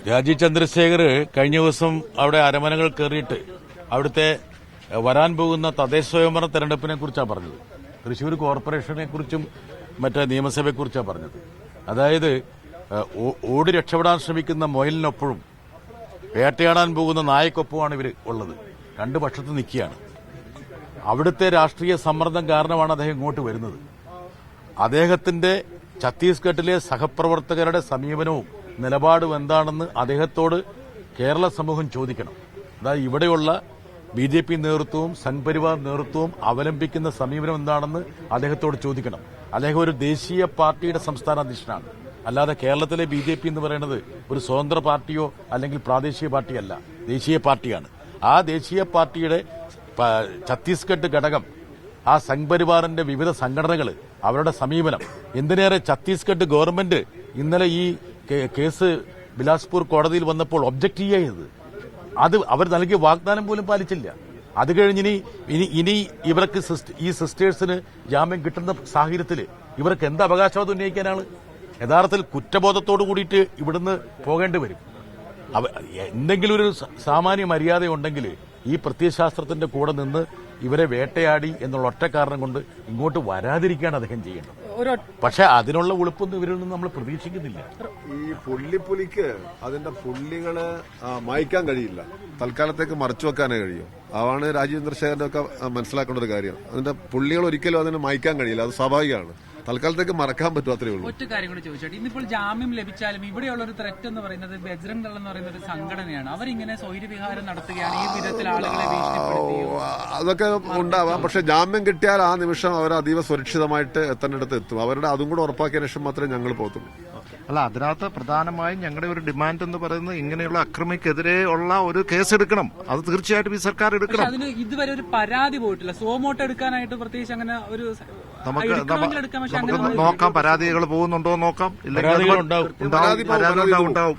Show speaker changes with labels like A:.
A: രാജീവ് ചന്ദ്രശേഖർ കഴിഞ്ഞ ദിവസം അവിടെ അരമനകൾ കയറിയിട്ട് അവിടുത്തെ വരാൻ പോകുന്ന തദ്ദേശ സ്വയംഭരണ തെരഞ്ഞെടുപ്പിനെ കുറിച്ചാണ് പറഞ്ഞത്. തൃശൂർ കോർപ്പറേഷനെ കുറിച്ചും മറ്റേ നിയമസഭയെക്കുറിച്ചാണ് പറഞ്ഞത്. അതായത് ഓടി രക്ഷപ്പെടാൻ ശ്രമിക്കുന്ന മൊയലിനൊപ്പവും വേട്ടയാടാൻ പോകുന്ന നായക്കൊപ്പമാണ് ഇവർ ഉള്ളത്. രണ്ടു പക്ഷത്ത് നിൽക്കുകയാണ്. അവിടുത്തെ രാഷ്ട്രീയ സമ്മർദ്ദം കാരണമാണ് അദ്ദേഹം ഇങ്ങോട്ട് വരുന്നത്. അദ്ദേഹത്തിന്റെ ഛത്തീസ്ഗഡിലെ സഹപ്രവർത്തകരുടെ സമീപനവും നിലപാടും എന്താണെന്ന് അദ്ദേഹത്തോട് കേരള സമൂഹം ചോദിക്കണം. അതായത് ഇവിടെയുള്ള ബി.ജെ.പി. നേതൃത്വവും സംഘ്പരിവാർ നേതൃത്വവും അവലംബിക്കുന്ന സമീപനം എന്താണെന്ന് അദ്ദേഹത്തോട് ചോദിക്കണം. അദ്ദേഹം ഒരു ദേശീയ പാർട്ടിയുടെ സംസ്ഥാന അധ്യക്ഷനാണ്. അല്ലാതെ കേരളത്തിലെ ബി.ജെ.പി. എന്ന് പറയുന്നത് ഒരു സ്വതന്ത്ര പാർട്ടിയോ അല്ലെങ്കിൽ പ്രാദേശിക പാർട്ടിയല്ല, ദേശീയ പാർട്ടിയാണ്. ആ ദേശീയ പാർട്ടിയുടെ ഛത്തീസ്ഗഡ് ഘടകം, ആ സംഘ്പരിവാറിന്റെ വിവിധ സംഘടനകൾ, അവരുടെ സമീപനം, എന്തിനേറെ ഛത്തീസ്ഗഡ് ഗവൺമെന്റ് ഇന്നലെ ഈ കേസ് ബിലാസ്പൂർ കോടതിയിൽ വന്നപ്പോൾ ഒബ്ജക്ട് ചെയ്യരുത്. അത് അവർ നൽകിയ വാഗ്ദാനം പോലും പാലിച്ചില്ല. അത് കഴിഞ്ഞിനി ഇവർക്ക് ഈ സിസ്റ്റേഴ്സിന് ജാമ്യം കിട്ടുന്ന സാഹചര്യത്തിൽ ഇവർക്ക് എന്ത് അവകാശവാദം ഉന്നയിക്കാനാണ്? യഥാർത്ഥത്തിൽ കുറ്റബോധത്തോടു കൂടിയിട്ട് ഇവിടുന്ന് പോകേണ്ടി വരും. എന്തെങ്കിലും ഒരു സാമാന്യ മര്യാദയുണ്ടെങ്കിൽ ഈ പ്രത്യയശാസ്ത്രത്തിന്റെ കൂടെ നിന്ന് ഇവരെ വേട്ടയാടി എന്നുള്ള ഒറ്റ കാരണം കൊണ്ട് ഇങ്ങോട്ട് വരാതിരിക്കുകയാണ് അദ്ദേഹം ചെയ്യേണ്ടത്. പക്ഷെ അതിനുള്ള ഉളുപ്പൊന്നും ഇവരിൽ നിന്ന് നമ്മൾ പ്രതീക്ഷിക്കുന്നില്ല.
B: ഈ പുള്ളിക്ക് അതിന്റെ പുള്ളികള് മായ്ക്കാൻ കഴിയില്ല, തൽക്കാലത്തേക്ക് മറച്ചു വെക്കാനേ കഴിയും. അതാണ് രാജീവ് ചന്ദ്രശേഖരന്റെ ഒക്കെ മനസ്സിലാക്കേണ്ട ഒരു കാര്യം. അതിന്റെ പുള്ളികൾ ഒരിക്കലും അതിനെ മായ്ക്കാൻ കഴിയില്ല, അത് സ്വാഭാവികമാണ്. തൽക്കാലത്തേക്ക് മറക്കാൻ പറ്റും, അത്രേ ഉള്ളൂ.
C: ഒറ്റ കാര്യം കൂടി ചോദിച്ചോട്ടെ, ഇന്നിപ്പോൾ ജാമ്യം ലഭിച്ചാലും ഇവിടെയുള്ള ഒരു ത്രെറ്റ് എന്ന് പറയുന്നത് ബജ്രംഗ് ദൾ എന്ന് പറയുന്ന ഒരു സംഘടനയാണ്. അവരിങ്ങനെ സ്വൈര്യവിഹാരം നടത്തുകയാണ്, ഈ വിധത്തിൽ ആളുകളെ ഭീഷണിപ്പെടുത്തുകയോ?
B: അതൊക്കെ ഉണ്ടാവാം. പക്ഷെ ജാമ്യം കിട്ടിയാൽ ആ നിമിഷം അവർ അതീവ സുരക്ഷിതമായിട്ട് എത്തേണ്ടിടത്ത് എത്തും. അവരുടെ അതും കൂടെ ഉറപ്പാക്കിയ ശേഷം മാത്രമേ ഞങ്ങൾ പോകത്തുള്ളൂ.
D: അല്ല, അതിനകത്ത് പ്രധാനമായും ഞങ്ങളുടെ ഒരു ഡിമാൻഡ് എന്ന് പറയുന്നത് ഇങ്ങനെയുള്ള അക്രമിക്കെതിരെ ഉള്ള ഒരു കേസെടുക്കണം. അത് തീർച്ചയായിട്ടും ഈ സർക്കാർ എടുക്കണം.
C: അതിന് ഇതുവരെ ഒരു പരാതി പോയിട്ടില്ല. സോമോട്ട് എടുക്കാനായിട്ട് പ്രത്യേകിച്ച് അങ്ങനെ ഒരു
D: നമുക്ക് നോക്കാം, പരാതികൾ പോകുന്നുണ്ടോ നോക്കാം. ഇല്ലെങ്കിൽ ഉണ്ടാവും.